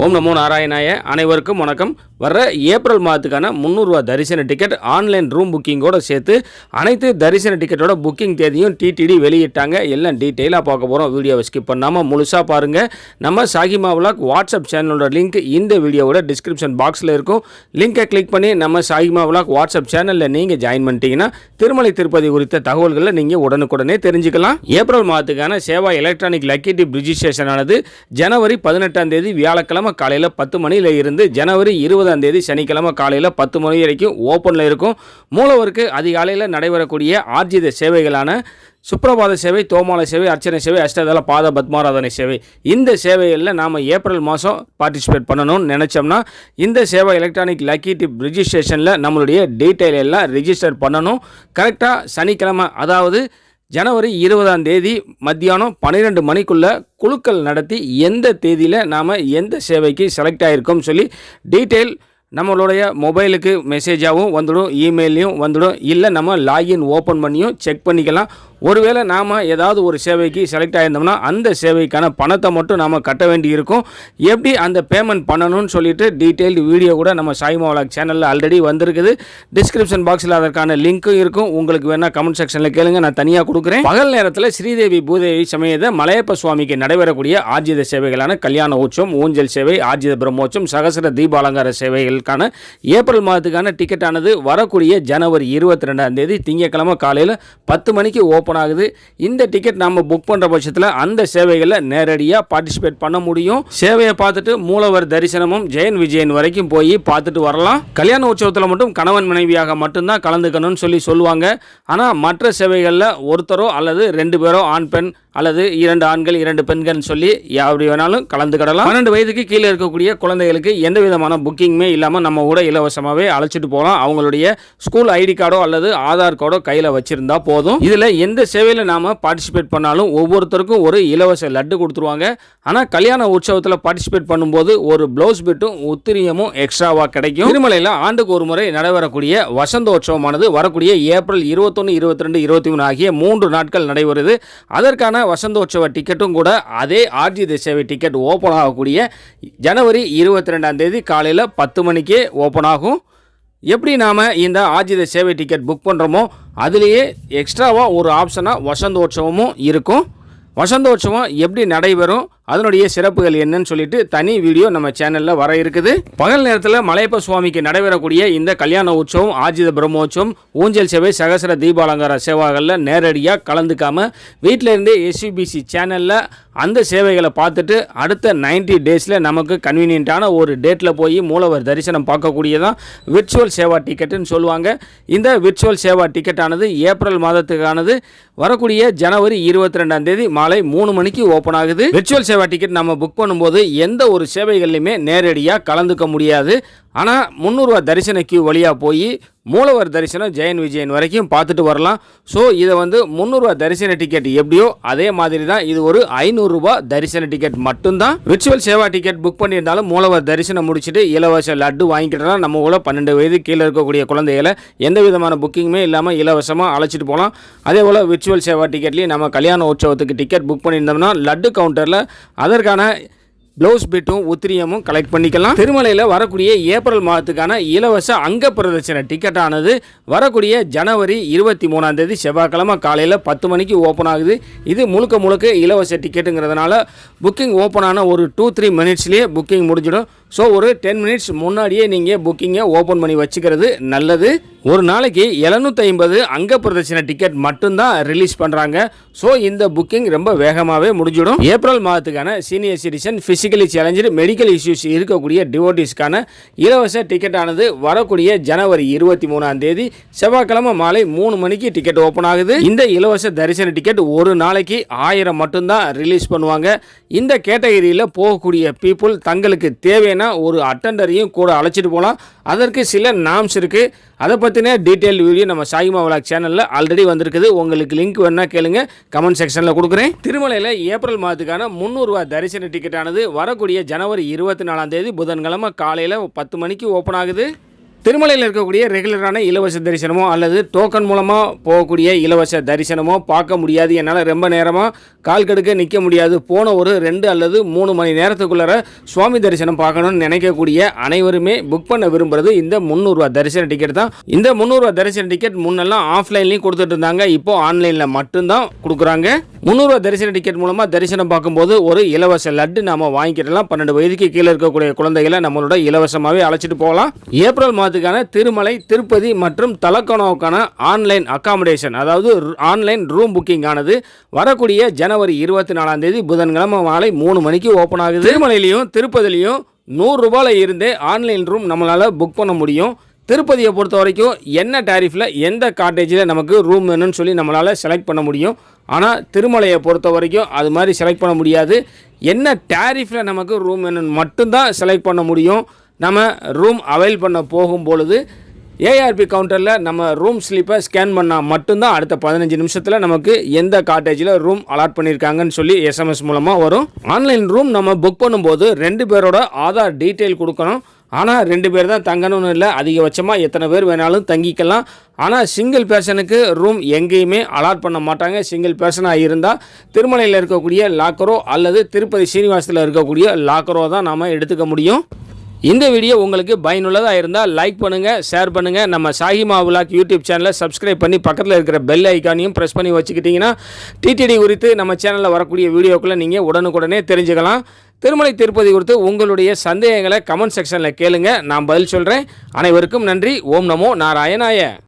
ஓம் நமோ நாராயணாய. அனைவருக்கும் வணக்கம். வர்ற ஏப்ரல் மாதத்துக்கான 300 ரூபா தரிசன டிக்கெட் ஆன்லைன் ரூம் புக்கிங்கோடு சேர்த்து அனைத்து தரிசன டிக்கெட்டோட புக்கிங் தேதியும் டிடிடி வெளியிட்டாங்க. எல்லாம் டீட்டெயிலாக பார்க்க போகிறோம். வீடியோவை ஸ்கிப் பண்ணாமல் முழுசாக பாருங்கள். நம்ம சாகிமா விலாக் வாட்ஸ்அப் சேனலோட லிங்க் இந்த வீடியோவோட டிஸ்கிரிப்ஷன் பாக்ஸில் இருக்கும். லிங்கை கிளிக் பண்ணி நம்ம சாகிமா விலாக் வாட்ஸ்அப் சேனலில் நீங்கள் ஜாயின் பண்ணிட்டீங்கன்னா திருமலை திருப்பதி குறித்த தகவல்களை நீங்கள் உடனுக்குடனே தெரிஞ்சுக்கலாம். ஏப்ரல் மாதத்துக்கான Seva electronic lucky dip registration ஆனது ஜனவரி 18ஆம் தேதி வியாழக்கிழமை காலையில் 10 மணியில் இருந்து ஜனவரி 20ஆம் தேதி சனிக்கிழமை காலையில் 10 மணி வரைக்கும் ஓப்பனில் இருக்கும். மூலவருக்கு அதிகாலையில் நடைபெறக்கூடிய ஆர்ஜித சேவைகளான சுப்ரபாத சேவை, தோமால சேவை, அர்ச்சனை சேவை, அஷ்டதள பாத பத்மாராதனை சேவை, இந்த சேவைகளில் நாம் ஏப்ரல் மாதம் பார்ட்டிசிபேட் பண்ணணும்னு நினச்சோம்னா இந்த சேவை எலக்ட்ரானிக் லக்கி டிப் ரிஜிஸ்ட்ரேஷனில் நம்மளுடைய டீட்டெயில் எல்லாம் ரிஜிஸ்டர் பண்ணணும். கரெக்டாக சனிக்கிழமை அதாவது ஜனவரி 20ஆம் தேதி மத்தியானம் 12 மணிக்குள்ளே குழுக்கள் நடத்தி எந்த தேதியில் நாம் எந்த சேவைக்கு செலக்ட் ஆகிருக்கோம் சொல்லி டீட்டெயில் நம்மளுடைய மொபைலுக்கு மெசேஜாகவும் வந்துடும், இமெயிலையும் வந்துடும். இல்லை நம்ம லாகின் ஓப்பன் பண்ணியும் செக் பண்ணிக்கலாம். ஒருவேளை நாம் ஏதாவது ஒரு சேவைக்கு செலக்ட் ஆகியிருந்தோம்னா அந்த சேவைக்கான பணத்தை மட்டும் நாம் கட்ட வேண்டி இருக்கும். எப்படி அந்த பேமெண்ட் பண்ணணும்னு சொல்லிட்டு டீட்டெயில்டு வீடியோ கூட நம்ம சாகிமா விலாக் சேனலில் ஆல்ரெடி வந்திருக்குது. டிஸ்கிரிப்ஷன் பாக்ஸில் அதற்கான லிங்க்கும் இருக்கும். உங்களுக்கு வேணால் கமெண்ட் செக்ஷனில் கேளுங்க, நான் தனியாக கொடுக்குறேன். பகல் நேரத்தில் ஸ்ரீதேவி பூதேவி சமேத மலையப்ப சுவாமிக்கு நடைபெறக்கூடிய ஆர்ஜித சேவைகளான கல்யாண உற்சவம், ஊஞ்சல் சேவை, ஆர்ஜித பிரம்மோற்சவம், சகசர தீபாலங்கார சேவைகளுக்கான ஏப்ரல் மாதத்துக்கான டிக்கெட் ஆனது வரக்கூடிய ஜனவரி 22ஆம் தேதி திங்கட்கிழமை காலையில் 10 மணிக்கு ஓப்பன் ஆகுது. இந்த டிக்கெட் நம்ம புக் பண்ற பட்சத்தில் அந்த சேவைகளில் நேரடியாக பார்ட்டிசிபேட் பண்ண முடியும். சேவையை பார்த்துட்டு மூலவர் தரிசனமும் ஜெயன் விஜயன் வரைக்கும் போய் பார்த்துட்டு வரலாம். கல்யாண உற்சவத்தில் மட்டும் கணவன் மனைவியாக மட்டும்தான் கலந்துக்கணும்னு சொல்லுவாங்க. ஆனால் மற்ற சேவைகளில் ஒருத்தரோ அல்லது 2 பேரோ ஆண் பெண் அல்லது 2 ஆண்கள் 2 பெண்கள் சொல்லி எப்படி வேணாலும் கலந்துக்கிடலாம். 12 வயதுக்கு கீழே இருக்கக்கூடிய குழந்தைகளுக்கு எந்த விதமான புக்கிங்குமே இல்லாமல் நம்ம கூட இலவசமாகவே அழைச்சிட்டு போகலாம். அவங்களுடைய ஸ்கூல் ஐடி கார்டோ அல்லது ஆதார் கார்டோ கையில் வச்சிருந்தா போதும். இதில் எந்த சேவையில் நாம் பார்ட்டிசிபேட் பண்ணாலும் ஒவ்வொருத்தருக்கும் ஒரு இலவச லட்டு கொடுத்துருவாங்க. ஆனால் கல்யாண உற்சவத்தில் பார்ட்டிசிபேட் பண்ணும்போது ஒரு ப்ளவுஸ் பிட்டும் உத்திரியமும் எக்ஸ்ட்ராவாக கிடைக்கும். திருமலையில் ஆண்டுக்கு ஒரு முறை நடைபெறக்கூடிய வசந்தோற்சவமானது வரக்கூடிய ஏப்ரல் 21, 22, 23 ஆகிய 3 நாட்கள் நடைபெறுது. அதற்கான வசந்தோற்சவ டிக்கெட்டும் கூட அதே ஆர்ஜித சேவை டிக்கெட் ஓப்பன் ஆகக்கூடிய ஜனவரி 22ஆம் தேதி காலையில் 10 மணிக்கே ஓப்பன் ஆகும். எப்படி நாம் இந்த ஆர்ஜித சேவை டிக்கெட் புக் பண்ணுறோமோ அதுலேயே எக்ஸ்ட்ராவாக ஒரு ஆப்ஷனாக வசந்தோற்சவமும் இருக்கும். வசந்தோற்சவம் எப்படி நடைபெறும், அதனுடைய சிறப்புகள் என்னன்னு சொல்லிட்டு தனி வீடியோ நம்ம சேனலில் வர இருக்குது. பகல் நேரத்தில் மலையப்ப சுவாமிக்கு நடைபெறக்கூடிய இந்த கல்யாண உற்சவம், ஆர்ஜித பிரம்மோற்சவம், ஊஞ்சல் சேவை, சகசர தீபாலங்கார சேவாகளில் நேரடியாக கலந்துக்காம வீட்டில் இருந்தே SVBC சேனலில் அந்த சேவைகளை பார்த்துட்டு அடுத்த 90 டேஸில் நமக்கு கன்வீனியன்ட்டான ஒரு டேட்டில் போய் மூலவர் தரிசனம் பார்க்கக்கூடியதான் விர்ச்சுவல் சேவா டிக்கெட்டுன்னு சொல்லுவாங்க. இந்த விர்ச்சுவல் சேவா டிக்கெட்டானது ஏப்ரல் மாதத்துக்கானது வரக்கூடிய ஜனவரி 22ஆம் தேதி மாலை 3 மணிக்கு ஓப்பன் ஆகுது. விர்ச்சுவல் சேவா டிக்கெட் நம்ம புக் பண்ணும்போது எந்த ஒரு சேவைகள்லையுமே நேரடியாக கலந்துக்க முடியாது. ஆனால் 300 ரூபா தரிசன கியூ வழியாக போய் மூலவர் தரிசனம் ஜெயன் விஜயன் வரைக்கும் பார்த்துட்டு வரலாம். ஸோ இதை 300 ரூபா தரிசன டிக்கெட் எப்படியோ அதே மாதிரி தான் இது ஒரு 500 ரூபா தரிசன டிக்கெட் மட்டும்தான். விர்ச்சுவல் சேவா டிக்கெட் புக் பண்ணியிருந்தாலும் மூலவர் தரிசனம் முடிச்சுட்டு இலவச லட்டு வாங்கிக்கிட்டலாம். நம்ம கூட 12 வயது கீழே இருக்கக்கூடிய குழந்தைகளை எந்த விதமான புக்கிங்குமே இல்லாமல் இலவசமாக அழைச்சிட்டு போகலாம். அதே போல் விர்ச்சுவல் சேவா டிக்கெட்லேயும் நம்ம கல்யாண உற்சவத்துக்கு டிக்கெட் புக் பண்ணியிருந்தோம்னா லட்டு கவுண்டரில் அதற்கான ப்ளவுஸ் பிட்டும் உத்திரியமும் கலெக்ட் பண்ணிக்கலாம். திருமலையில் வரக்கூடிய ஏப்ரல் மாதத்துக்கான இலவச அங்க பிரதட்சண டிக்கெட்டானது வரக்கூடிய ஜனவரி 23ஆம் தேதி செவ்வாய்க்கிழமை காலையில் 10 மணிக்கு ஓப்பன் ஆகுது. இது முழுக்க இலவச டிக்கெட்டுங்கிறதுனால புக்கிங் ஓப்பன் ஆன ஒரு 2-3 மினிட்ஸ்லேயே புக்கிங் முடிஞ்சிடும். ஸோ ஒரு 10 மினிட்ஸ் முன்னாடியே நீங்கள் புக்கிங்கை ஓப்பன் பண்ணி வச்சுக்கிறது நல்லது. ஒரு நாளைக்கு 750 அங்க பிரதட்சண டிக்கெட் மட்டும்தான் ரிலீஸ் பண்ணுறாங்க. ஸோ இந்த புக்கிங் ரொம்ப வேகமாகவே முடிஞ்சிடும். ஏப்ரல் மாதத்துக்கான senior citizen, physically challenge, medical issues இருக்கக்கூடிய டிவோட்டிஸ்க்கான இலவச டிக்கெட்டானது வரக்கூடிய ஜனவரி 23ஆம் தேதி செவ்வாய்க்கிழமை மாலை 3 மணிக்கு டிக்கெட் ஓப்பன் ஆகுது. இந்த இலவச தரிசன டிக்கெட் ஒரு நாளைக்கு 1000 மட்டும்தான் ரிலீஸ் பண்ணுவாங்க. இந்த கேட்டகரியில் போகக்கூடிய பீப்புள் தங்களுக்கு தேவையான ஒரு அட்டெண்டரையும் கூட அழைச்சிட்டு போகலாம். அதற்கு சில நாம்ஸ் இருக்குது. அதை பற்றின டீட்டெயில் வீடியோ நம்ம சாகிமா விலாக் சேனலில் ஆல்ரெடி வந்திருக்குது. உங்களுக்கு லிங்க் வேணா கேளுங்க, கமெண்ட் செக்ஷனில் கொடுக்குறேன். திருமலையில் ஏப்ரல் மாதத்துக்கான 300 ரூபா தரிசன டிக்கெட்டானது வரக்கூடிய ஜனவரி 24ஆம் தேதி புதன்கிழமை காலையில் 10 மணிக்கு ஓப்பன் ஆகுது. திருமலையில் இருக்கக்கூடிய ரெகுலரான இலவச தரிசனமோ அல்லது டோக்கன் மூலமாக போகக்கூடிய இலவச தரிசனமோ பார்க்க முடியாது. என்னால் ரொம்ப நேரமாக கால் கடுக்க நிற்க முடியாது. போன ஒரு 2 அல்லது 3 மணி நேரத்துக்குள்ளார சுவாமி தரிசனம் பார்க்கணும்னு நினைக்கக்கூடிய அனைவருமே புக் பண்ண விரும்புகிறது இந்த 300 ரூபா தரிசன டிக்கெட் தான். இந்த 300 ரூபா தரிசன டிக்கெட் முன்னெல்லாம் ஆஃப்லைன்லையும் கொடுத்துட்டு இருந்தாங்க. இப்போ ஆன்லைனில் மட்டும்தான் கொடுக்குறாங்க. 300 ரூபா தரிசன டிக்கெட் மூலமாக தரிசனம் பார்க்கும்போது ஒரு இலவச லட்டு நாம் வாங்கிக்கிடலாம். 12 வயதுக்கு கீழே இருக்கக்கூடிய குழந்தைகளை நம்மளோட இலவசமாகவே அழைச்சிட்டு போகலாம். ஏப்ரல் மாதத்துக்கான திருமலை, திருப்பதி மற்றும் தலக்கோணவுக்கான ஆன்லைன் அகாமடேஷன், அதாவது ஆன்லைன் ரூம் புக்கிங் ஆனது வரக்கூடிய ஜனவரி 24ஆம் தேதி புதன்கிழமை மாலை 3 மணிக்கு ஓப்பன் ஆகுது. திருமலையிலையும் திருப்பதிலையும் 100 ரூபாயில் இருந்தே ஆன்லைன் ரூம் நம்மளால் புக் பண்ண முடியும். திருப்பதியை பொறுத்த வரைக்கும் என்ன டாரிஃபில் எந்த காட்டேஜில் நமக்கு ரூம் வேணும்னு சொல்லி நம்மளால் செலக்ட் பண்ண முடியும். ஆனால் திருமலையை பொறுத்த வரைக்கும் அது மாதிரி செலக்ட் பண்ண முடியாது. என்ன டாரிஃபில் நமக்கு ரூம் வேணும்னு மட்டும்தான் செலக்ட் பண்ண முடியும். நம்ம ரூம் அவைல் பண்ண போகும்பொழுது ஏஆர்பி கவுண்டரில் நம்ம ரூம் ஸ்லிப்பை ஸ்கேன் பண்ணால் மட்டும்தான் அடுத்த 15 நிமிஷத்தில் நமக்கு எந்த காட்டேஜில் ரூம் அலாட் பண்ணியிருக்காங்கன்னு சொல்லி எஸ்எம்எஸ் மூலமாக வரும். ஆன்லைன் ரூம் நம்ம புக் பண்ணும்போது 2 பேரோட ஆதார் டீட்டெயில் கொடுக்கணும். ஆனால் 2 பேர் தான் தங்கணும்னு இல்லை, அதிகபட்சமாக எத்தனை பேர் வேணாலும் தங்கிக்கலாம். ஆனால் சிங்கிள் பர்சனுக்கு ரூம் எங்கேயுமே அலாட் பண்ண மாட்டாங்க. சிங்கிள் பர்சனாக இருந்தால் திருமலையில் இருக்கக்கூடிய லாக்கரோ அல்லது திருப்பதி ஸ்ரீனிவாசத்தில் இருக்கக்கூடிய லாக்கரோ தான் நாம் எடுத்துக்க முடியும். இந்த வீடியோ உங்களுக்கு பயனுள்ளதாக இருந்தால் லைக் பண்ணுங்கள், ஷேர் பண்ணுங்கள். நம்ம சாஹிமா விலாக் யூடியூப் சேனலை சப்ஸ்கிரைப் பண்ணி பக்கத்தில் இருக்கிற பெல் ஐக்கானையும் ப்ரெஸ் பண்ணி வச்சுக்கிட்டிங்கன்னா டிடிடி குறித்து நம்ம சேனலில் வரக்கூடிய வீடியோக்களை நீங்கள் உடனுக்குடனே தெரிஞ்சுக்கலாம். திருமலை திருப்பதி குறித்து உங்களுடைய சந்தேகங்களை கமெண்ட் செக்ஷனில் கேளுங்க, நான் பதில் சொல்கிறேன். அனைவருக்கும் நன்றி. ஓம் நமோ நாராயணாய.